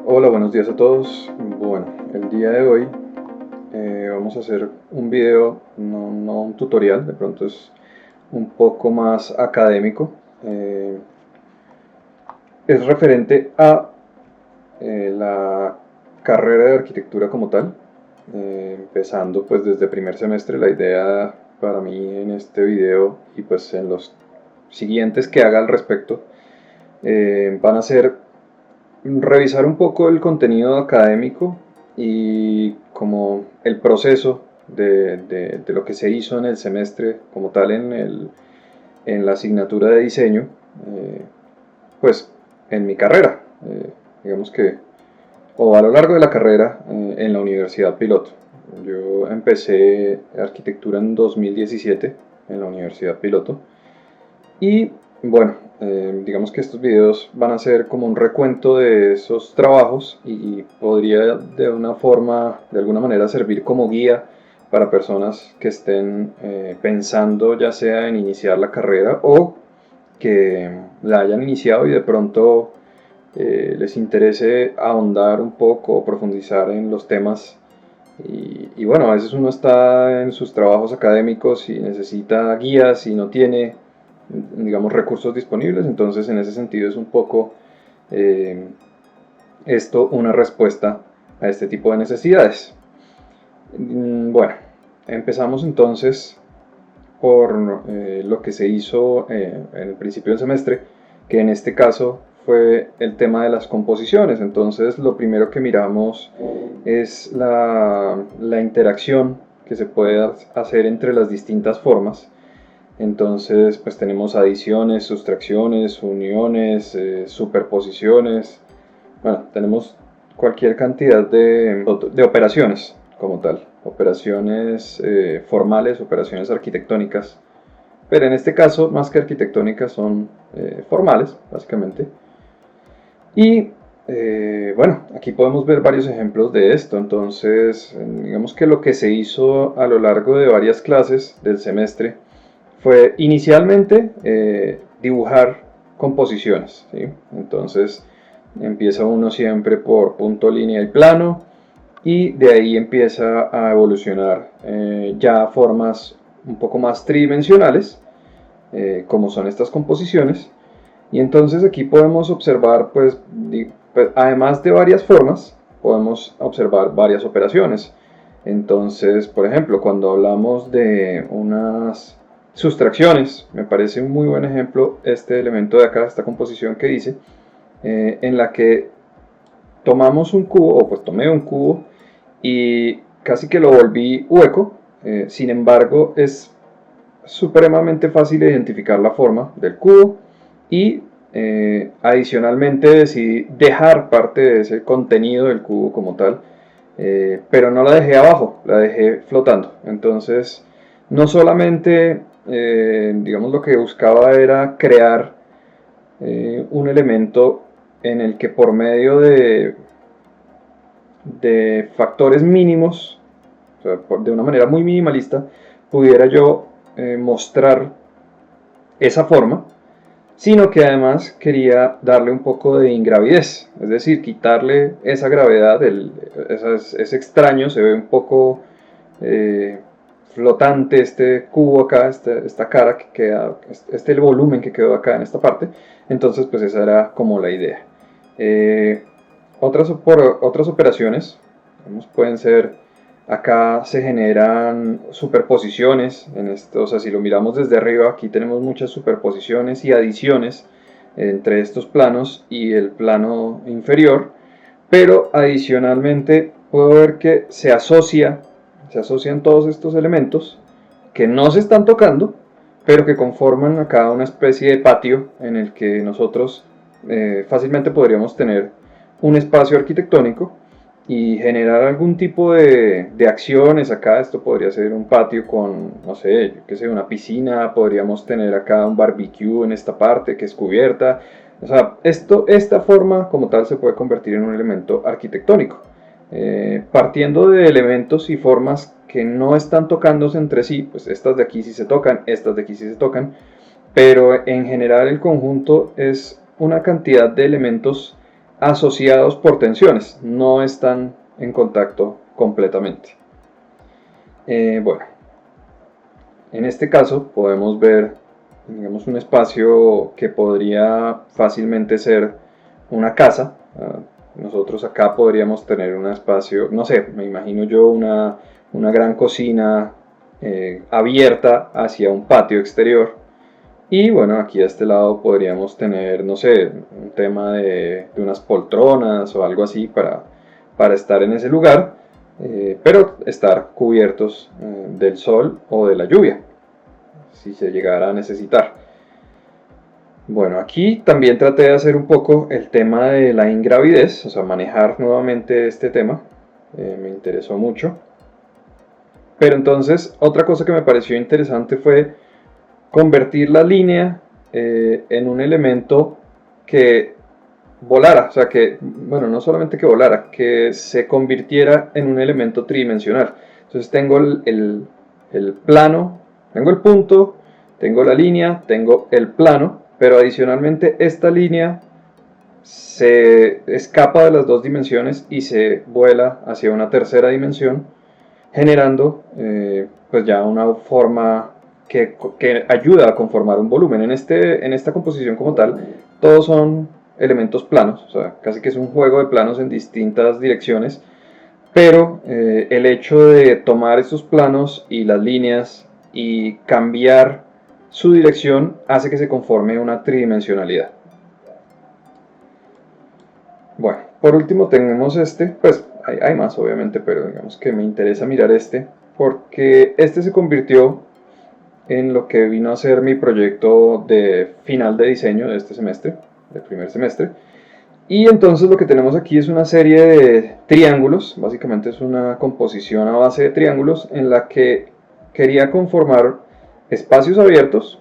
Hola, buenos días a todos. Bueno, el día de hoy vamos a hacer un video, no un tutorial, de pronto es un poco más académico. Eh, es referente a la carrera de arquitectura como tal, empezando pues desde primer semestre. La idea para mí en este video y pues en los siguientes que haga al respecto van a ser revisar un poco el contenido académico y como el proceso de lo que se hizo en el semestre como tal en la asignatura de diseño, pues en mi carrera, digamos que, o a lo largo de la carrera en la Universidad Piloto. Yo empecé arquitectura en 2017 en la Universidad Piloto y bueno, digamos que estos videos van a ser como un recuento de esos trabajos y podría de una forma, de alguna manera servir como guía para personas que estén pensando ya sea en iniciar la carrera o que la hayan iniciado y de pronto les interese ahondar un poco o profundizar en los temas. Y bueno, a veces uno está en sus trabajos académicos y necesita guías y no tiene, digamos, recursos disponibles. Entonces en ese sentido es un poco eh, esto una respuesta a este tipo de necesidades. Bueno, empezamos entonces por lo que se hizo en el principio del semestre, que en este caso fue el tema de las composiciones. Entonces lo primero que miramos es la interacción que se puede hacer entre las distintas formas. Entonces pues tenemos adiciones, sustracciones, uniones, superposiciones. Bueno, tenemos cualquier cantidad de operaciones como tal, operaciones formales, operaciones arquitectónicas, pero en este caso, más que arquitectónicas, son formales, básicamente. Y bueno, aquí podemos ver varios ejemplos de esto. Entonces, digamos que lo que se hizo a lo largo de varias clases del semestre fue inicialmente dibujar composiciones, ¿sí? Entonces, empieza uno siempre por punto, línea y plano, y de ahí empieza a evolucionar ya formas un poco más tridimensionales, como son estas composiciones. Y entonces aquí podemos observar, pues, además de varias formas, podemos observar varias operaciones. Entonces, por ejemplo, cuando hablamos de unas sustracciones, me parece un muy buen ejemplo este elemento de acá, esta composición que dice, en la que tomamos un cubo, o pues tomé un cubo, y casi que lo volví hueco. Sin embargo, es supremamente fácil identificar la forma del cubo y adicionalmente decidí dejar parte de ese contenido del cubo como tal, pero no la dejé abajo, la dejé flotando. Entonces, no solamente, digamos, lo que buscaba era crear un elemento en el que por medio de factores mínimos, o sea, de una manera muy minimalista, pudiera yo mostrar esa forma, sino que además quería darle un poco de ingravidez, es decir, quitarle esa gravedad, es extraño, se ve un poco eh, flotante este cubo acá, esta cara que queda, el volumen que quedó acá en esta parte. Entonces pues esa era como la idea. Eh, otras operaciones pueden ser, acá se generan superposiciones en esto. O sea, si lo miramos desde arriba, aquí tenemos muchas superposiciones y adiciones entre estos planos y el plano inferior, pero adicionalmente puedo ver que se asocian todos estos elementos que no se están tocando, pero que conforman acá una especie de patio en el que nosotros fácilmente podríamos tener un espacio arquitectónico y generar algún tipo de acciones acá. Esto podría ser un patio con, no sé, yo qué sé, una piscina, podríamos tener acá un barbecue en esta parte que es cubierta. O sea, esta forma como tal se puede convertir en un elemento arquitectónico, partiendo de elementos y formas que no están tocándose entre sí. Pues estas de aquí sí se tocan, estas de aquí sí se tocan, pero en general el conjunto es una cantidad de elementos asociados por tensiones, no están en contacto completamente. Bueno, en este caso podemos ver, digamos, un espacio que podría fácilmente ser una casa. Nosotros acá podríamos tener un espacio, no sé, me imagino yo una gran cocina abierta hacia un patio exterior. Y bueno, aquí a este lado podríamos tener, no sé, un tema de unas poltronas o algo así para estar en ese lugar, pero estar cubiertos del sol o de la lluvia, si se llegara a necesitar. Bueno, aquí también traté de hacer un poco el tema de la ingravidez, o sea, manejar nuevamente este tema, me interesó mucho. Pero entonces, otra cosa que me pareció interesante fue convertir la línea en un elemento que volara, o sea, que, bueno, no solamente que volara, que se convirtiera en un elemento tridimensional. Entonces tengo el plano, tengo el punto, tengo la línea, tengo el plano, pero adicionalmente esta línea se escapa de las dos dimensiones y se vuela hacia una tercera dimensión, generando pues ya una forma que ayuda a conformar un volumen. En esta composición como tal, todos son elementos planos, o sea, casi que es un juego de planos en distintas direcciones, pero el hecho de tomar estos planos y las líneas y cambiar su dirección hace que se conforme una tridimensionalidad. Bueno, por último tenemos este, pues hay más obviamente, pero digamos que me interesa mirar este, porque este se convirtió en lo que vino a ser mi proyecto de final de diseño de este semestre, del primer semestre. Y entonces lo que tenemos aquí es una serie de triángulos, básicamente es una composición a base de triángulos en la que quería conformar espacios abiertos,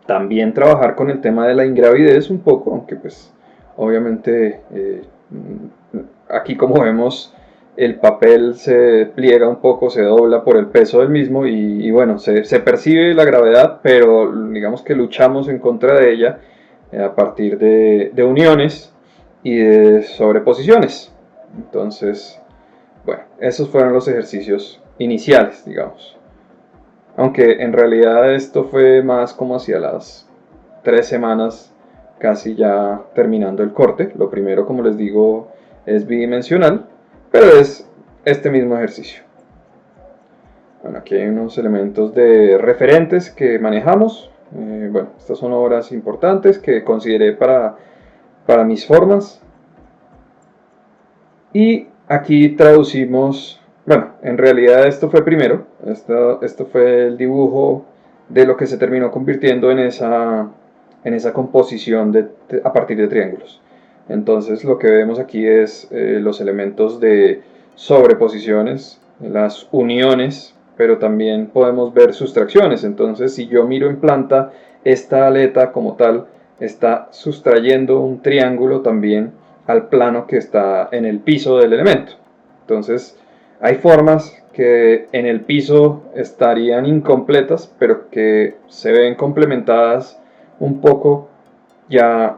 también trabajar con el tema de la ingravidez un poco, aunque pues obviamente aquí como vemos el papel se pliega un poco, se dobla por el peso del mismo y bueno, se percibe la gravedad, pero digamos que luchamos en contra de ella a partir de uniones y de sobreposiciones. Entonces, bueno, esos fueron los ejercicios iniciales, digamos. Aunque en realidad esto fue más como hacia las 3 semanas, casi ya terminando el corte. Lo primero, como les digo, es bidimensional, pero es este mismo ejercicio. Bueno, aquí hay unos elementos de referentes que manejamos. Bueno, estas son obras importantes que consideré para mis formas. Y aquí traducimos, bueno, en realidad esto fue primero, esto fue el dibujo de lo que se terminó convirtiendo en esa composición a partir de triángulos. Entonces lo que vemos aquí es los elementos de sobreposiciones, las uniones, pero también podemos ver sustracciones. Entonces si yo miro en planta, esta aleta como tal está sustrayendo un triángulo también al plano que está en el piso del elemento. Entonces hay formas que en el piso estarían incompletas, pero que se ven complementadas un poco ya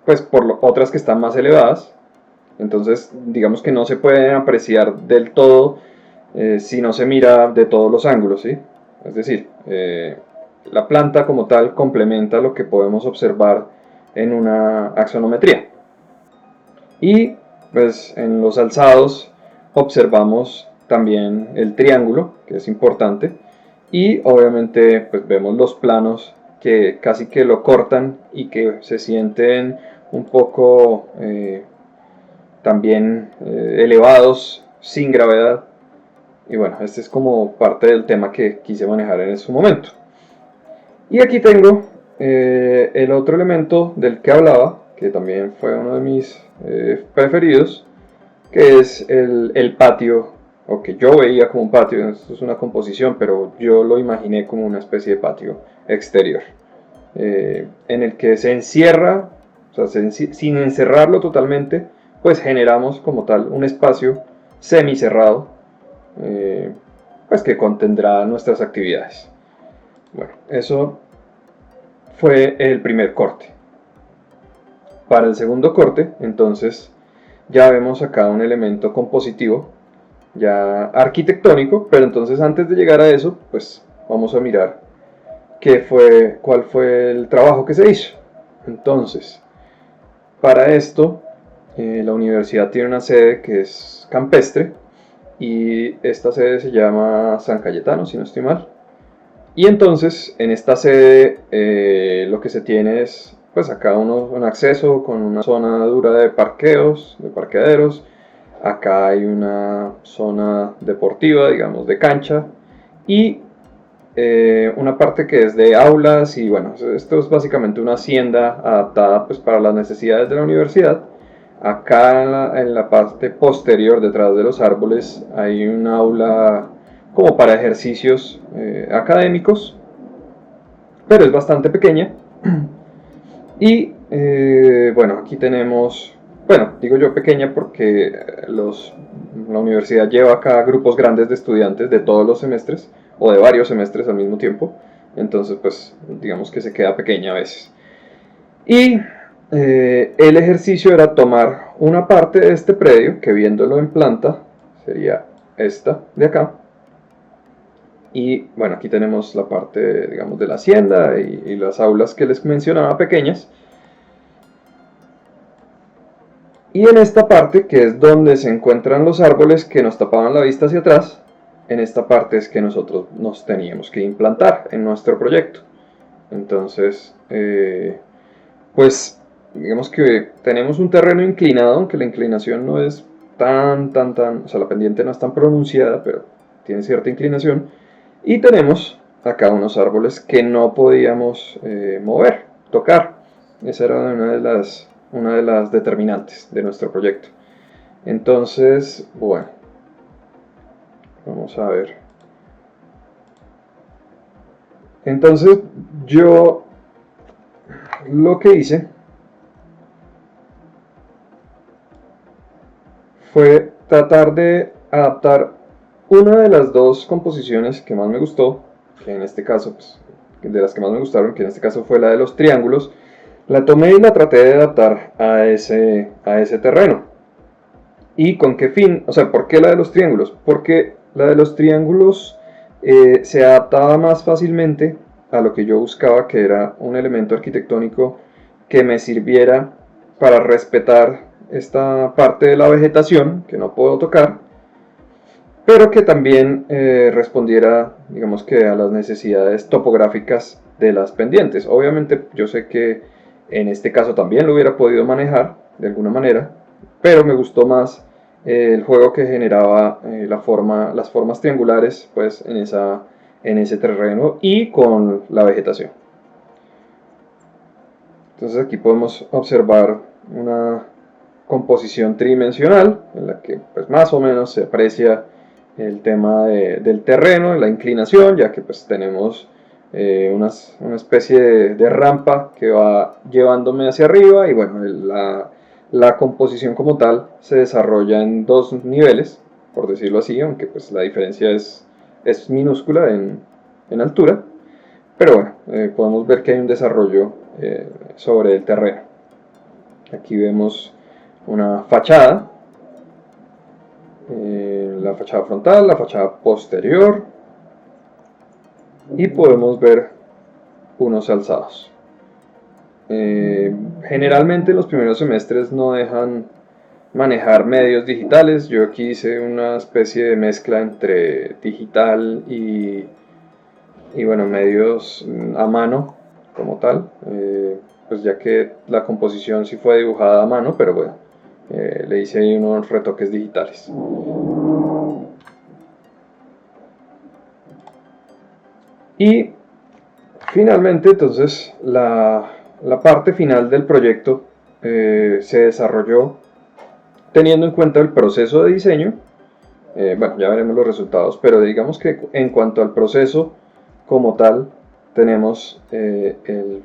pues por otras que están más elevadas. Entonces digamos que no se pueden apreciar del todo si no se mira de todos los ángulos, ¿sí? Es decir, la planta como tal complementa lo que podemos observar en una axonometría. Y pues en los alzados observamos también el triángulo, que es importante, y obviamente pues vemos los planos que casi que lo cortan y que se sienten un poco también elevados sin gravedad. Y bueno, este es como parte del tema que quise manejar en ese momento. Y aquí tengo el otro elemento del que hablaba, que también fue uno de mis preferidos, que es el patio, o que yo veía como un patio. Esto es una composición, pero yo lo imaginé como una especie de patio exterior, en el que se encierra, o sea, sin encerrarlo totalmente, pues generamos como tal un espacio semicerrado, pues que contendrá nuestras actividades. Bueno, eso fue el primer corte. Para el segundo corte, entonces, ya vemos acá un elemento compositivo, ya arquitectónico, pero entonces antes de llegar a eso, pues vamos a mirar cuál fue el trabajo que se hizo. Entonces, para esto, la universidad tiene una sede que es campestre, y esta sede se llama San Cayetano, si no estoy mal. Y entonces en esta sede lo que se tiene es pues acá un acceso con una zona dura de parqueos, de parqueaderos. Acá hay una zona deportiva, digamos, de cancha. Y una parte que es de aulas. Y bueno, esto es básicamente una hacienda adaptada pues para las necesidades de la universidad. Acá en la parte posterior, detrás de los árboles, hay un aula como para ejercicios académicos, pero es bastante pequeña. Y bueno, aquí tenemos, bueno, digo yo pequeña porque la universidad lleva acá grupos grandes de estudiantes de todos los semestres o de varios semestres al mismo tiempo. Entonces, pues digamos que se queda pequeña a veces. Y el ejercicio era tomar una parte de este predio, que viéndolo en planta sería esta de acá. Y bueno, aquí tenemos la parte, digamos, de la hacienda y las aulas que les mencionaba pequeñas. Y en esta parte, que es donde se encuentran los árboles que nos tapaban la vista hacia atrás, en esta parte es que nosotros nos teníamos que implantar en nuestro proyecto. Entonces, pues digamos que tenemos un terreno inclinado, aunque la inclinación no es o sea, la pendiente no es tan pronunciada, pero tiene cierta inclinación. Y tenemos acá unos árboles que no podíamos mover, tocar. Esa era una de las determinantes de nuestro proyecto. Entonces, bueno, vamos a ver. Entonces, yo lo que hice fue tratar de adaptar una de las dos composiciones que más me gustó, que en este caso, pues, de las que más me gustaron, que en este caso fue la de los triángulos. La tomé y la traté de adaptar a ese terreno. ¿Y con qué fin? O sea, ¿por qué la de los triángulos? Porque la de los triángulos se adaptaba más fácilmente a lo que yo buscaba, que era un elemento arquitectónico que me sirviera para respetar esta parte de la vegetación que no puedo tocar, pero que también respondiera, digamos que a las necesidades topográficas de las pendientes. Obviamente yo sé que en este caso también lo hubiera podido manejar de alguna manera, pero me gustó más el juego que generaba las formas triangulares pues en ese terreno y con la vegetación. Entonces aquí podemos observar una composición tridimensional en la que pues más o menos se aprecia el tema del terreno, la inclinación, ya que pues tenemos una especie de rampa que va llevándome hacia arriba. Y bueno, la composición como tal se desarrolla en dos niveles, por decirlo así, aunque pues la diferencia es minúscula en altura. Pero bueno, podemos ver que hay un desarrollo sobre el terreno. Aquí vemos una fachada, la fachada frontal, la fachada posterior, y podemos ver unos alzados. Generalmente en los primeros semestres no dejan manejar medios digitales. Yo aquí hice una especie de mezcla entre digital y bueno, medios a mano como tal, pues ya que la composición sí fue dibujada a mano, pero bueno, le hice ahí unos retoques digitales. Y finalmente, entonces, la parte final del proyecto se desarrolló teniendo en cuenta el proceso de diseño. Bueno, ya veremos los resultados, pero digamos que en cuanto al proceso como tal, tenemos el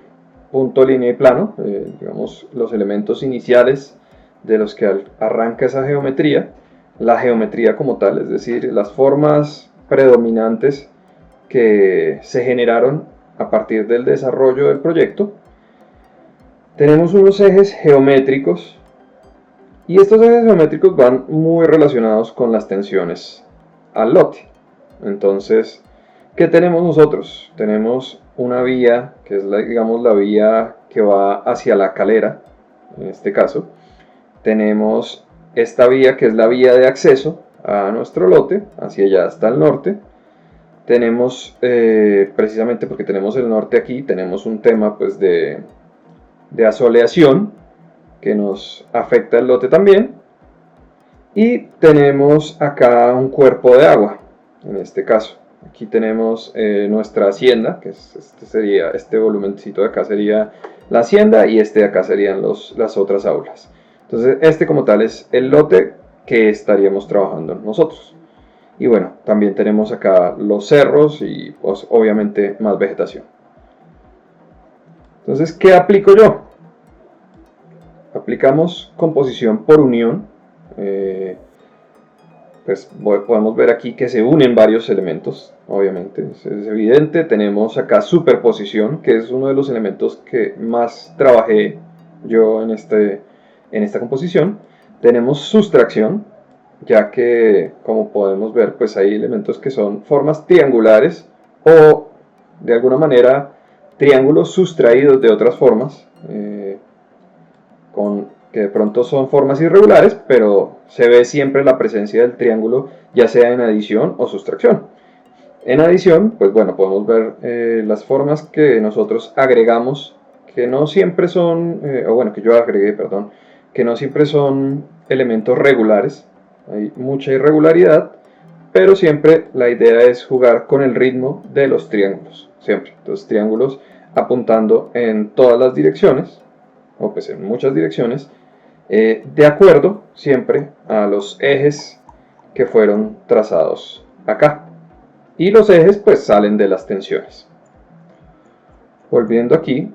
punto, línea y plano, digamos los elementos iniciales de los que arranca esa geometría, la geometría como tal, es decir, las formas predominantes que se generaron a partir del desarrollo del proyecto. Tenemos unos ejes geométricos y estos ejes geométricos van muy relacionados con las tensiones al lote. Entonces, ¿qué tenemos nosotros? Tenemos una vía que es digamos la vía que va hacia la calera, en este caso. Tenemos esta vía que es la vía de acceso a nuestro lote, hacia allá hasta el norte. Tenemos, precisamente porque tenemos el norte aquí, tenemos un tema pues de asoleación que nos afecta el lote también. Y tenemos acá un cuerpo de agua, en este caso. Aquí tenemos nuestra hacienda, que sería este volumencito de acá sería la hacienda y este de acá serían las otras aulas. Entonces este como tal es el lote que estaríamos trabajando nosotros. Y bueno, también tenemos acá los cerros y pues, obviamente más vegetación. Entonces, ¿qué aplico yo? Aplicamos composición por unión. Pues podemos ver aquí que se unen varios elementos, obviamente, es evidente. Tenemos acá superposición, que es uno de los elementos que más trabajé yo en esta composición. Tenemos sustracción, ya que como podemos ver pues hay elementos que son formas triangulares o de alguna manera triángulos sustraídos de otras formas, que de pronto son formas irregulares, pero se ve siempre la presencia del triángulo, ya sea en adición o sustracción. En adición, pues bueno, podemos ver las formas que nosotros agregamos, que no siempre son, o bueno, que yo agregué, perdón, que no siempre son elementos regulares, hay mucha irregularidad, pero siempre la idea es jugar con el ritmo de los triángulos, siempre. Entonces triángulos apuntando en todas las direcciones, o pues en muchas direcciones, de acuerdo siempre a los ejes que fueron trazados acá. Y los ejes pues salen de las tensiones. Volviendo aquí,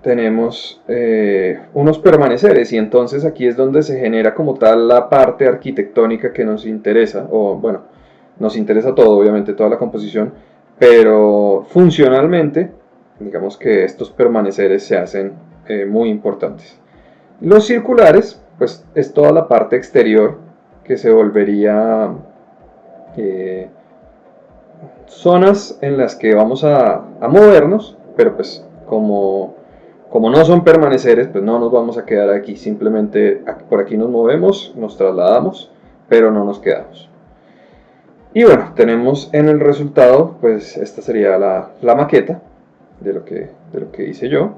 tenemos unos permaneceres y entonces aquí es donde se genera como tal la parte arquitectónica que nos interesa, o bueno, nos interesa todo, obviamente toda la composición, pero funcionalmente digamos que estos permaneceres se hacen muy importantes. Los circulares pues es toda la parte exterior que se volvería zonas en las que vamos a movernos, pero pues como no son permaneceres, pues no nos vamos a quedar aquí, simplemente por aquí nos movemos, nos trasladamos, pero no nos quedamos. Y bueno, tenemos en el resultado, pues esta sería la maqueta de lo que hice yo,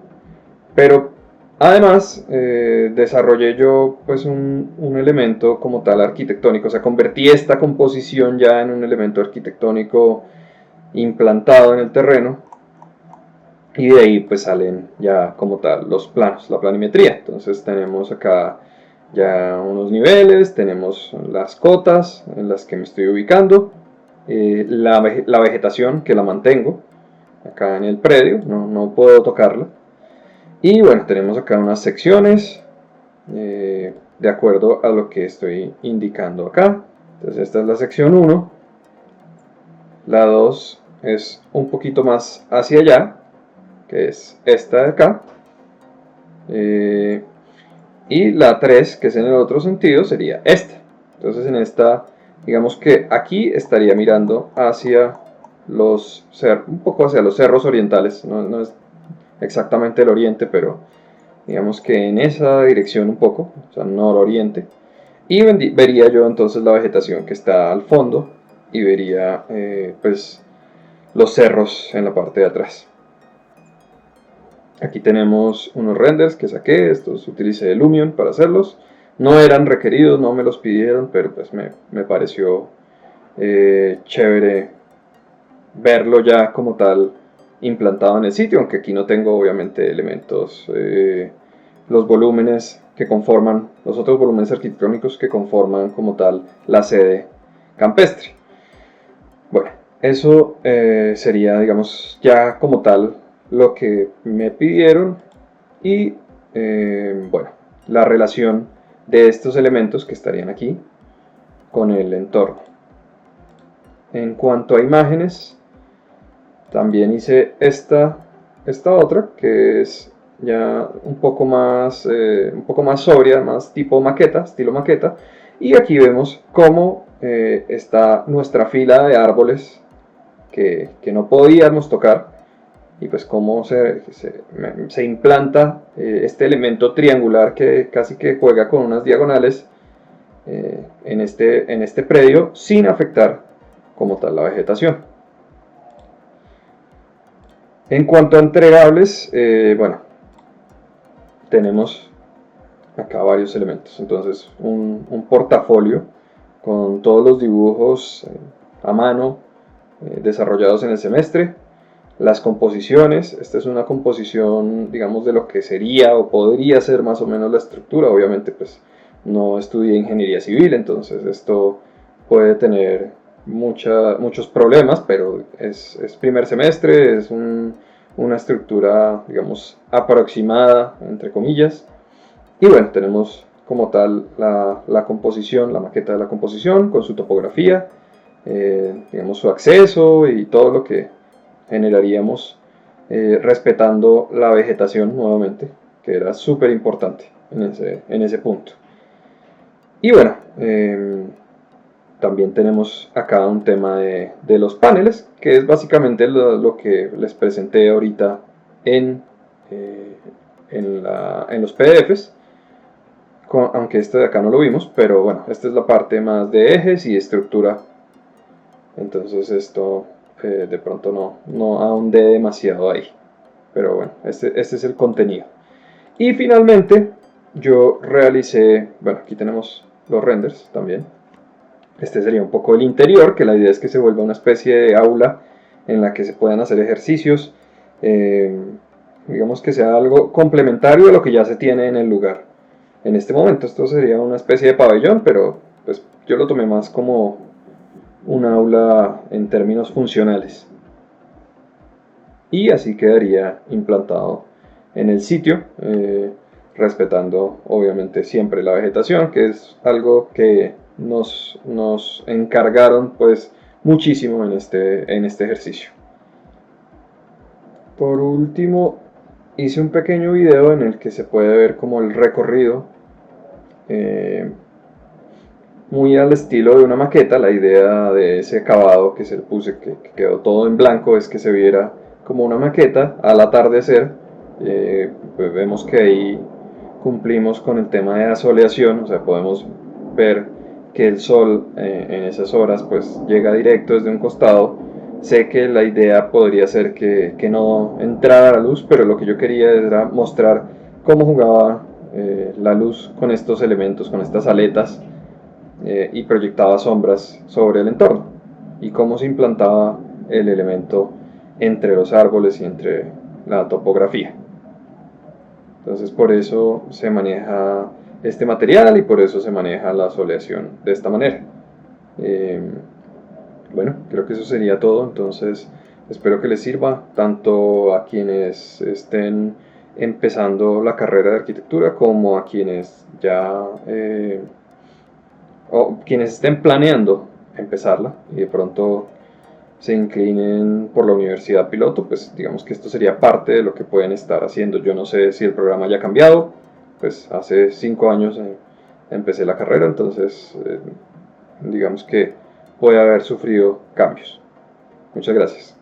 pero además desarrollé yo pues un elemento como tal arquitectónico, o sea, convertí esta composición ya en un elemento arquitectónico implantado en el terreno, y de ahí pues salen ya como tal los planos, la planimetría. Entonces tenemos acá ya unos niveles, tenemos las cotas en las que me estoy ubicando, la vegetación que la mantengo acá en el predio, no puedo tocarla, y bueno, tenemos acá unas secciones de acuerdo a lo que estoy indicando acá. Entonces esta es la sección 1, la 2 es un poquito más hacia allá, que es esta de acá, y la 3, que es en el otro sentido, sería esta. Entonces en esta, digamos que aquí estaría mirando hacia un poco hacia los cerros orientales, no es exactamente el oriente, pero digamos que en esa dirección un poco, o sea, nororiente, y vería yo entonces la vegetación que está al fondo, y vería pues los cerros en la parte de atrás. Aquí tenemos unos renders que saqué, estos utilicé Lumion para hacerlos. No eran requeridos, no me los pidieron, pero pues me pareció chévere verlo ya como tal implantado en el sitio, aunque aquí no tengo obviamente elementos, los volúmenes que conforman, los otros volúmenes arquitectónicos que conforman como tal la sede campestre. Bueno, eso sería digamos ya como tal lo que me pidieron y bueno, la relación de estos elementos que estarían aquí con el entorno. En cuanto a imágenes, también hice esta otra que es ya un poco más sobria, más tipo maqueta, estilo maqueta. Y aquí vemos cómo está nuestra fila de árboles que no podíamos tocar, y pues cómo se implanta este elemento triangular que casi que juega con unas diagonales en este predio sin afectar como tal la vegetación. En cuanto a entregables, bueno, tenemos acá varios elementos. Entonces, un portafolio con todos los dibujos a mano desarrollados en el semestre. Las composiciones, esta es una composición, digamos, de lo que sería o podría ser más o menos la estructura. Obviamente, pues no estudié ingeniería civil, entonces esto puede tener muchos problemas, pero es primer semestre, es una estructura, digamos, aproximada, entre comillas. Y bueno, tenemos como tal la composición, la maqueta de la composición con su topografía, digamos, su acceso y todo lo que generaríamos respetando la vegetación nuevamente, que era súper importante en ese punto. Y bueno, también tenemos acá un tema de los paneles, que es básicamente lo que les presenté ahorita en, en los PDFs, aunque este de acá no lo vimos, pero bueno, esta es la parte más de ejes y estructura. Entonces esto de pronto no ahondé demasiado ahí, pero bueno, este es el contenido. Y finalmente yo realicé, bueno, aquí tenemos los renders también. Este sería un poco el interior, que la idea es que se vuelva una especie de aula en la que se puedan hacer ejercicios, digamos que sea algo complementario a lo que ya se tiene en el lugar. En este momento esto sería una especie de pabellón, pero pues yo lo tomé más como un aula en términos funcionales. Y así quedaría implantado en el sitio, respetando obviamente siempre la vegetación, que es algo que nos encargaron pues muchísimo en este ejercicio. Por último, hice un pequeño video en el que se puede ver como el recorrido, muy al estilo de una maqueta. La idea de ese acabado que se le puse, que quedó todo en blanco, es que se viera como una maqueta al atardecer. Pues vemos que ahí cumplimos con el tema de asoleación, o sea, podemos ver que el sol en esas horas pues llega directo desde un costado. Sé que la idea podría ser que no entrara la luz, pero lo que yo quería era mostrar cómo jugaba la luz con estos elementos, con estas aletas, y proyectaba sombras sobre el entorno, y cómo se implantaba el elemento entre los árboles y entre la topografía. Entonces por eso se maneja este material y por eso se maneja la soleación de esta manera. Bueno, creo que eso sería todo. Entonces espero que les sirva tanto a quienes estén empezando la carrera de arquitectura como a quienes ya o quienes estén planeando empezarla y de pronto se inclinen por la universidad piloto. Pues digamos que esto sería parte de lo que pueden estar haciendo. Yo no sé si el programa haya cambiado, pues hace 5 años empecé la carrera, entonces digamos que puede haber sufrido cambios. Muchas gracias.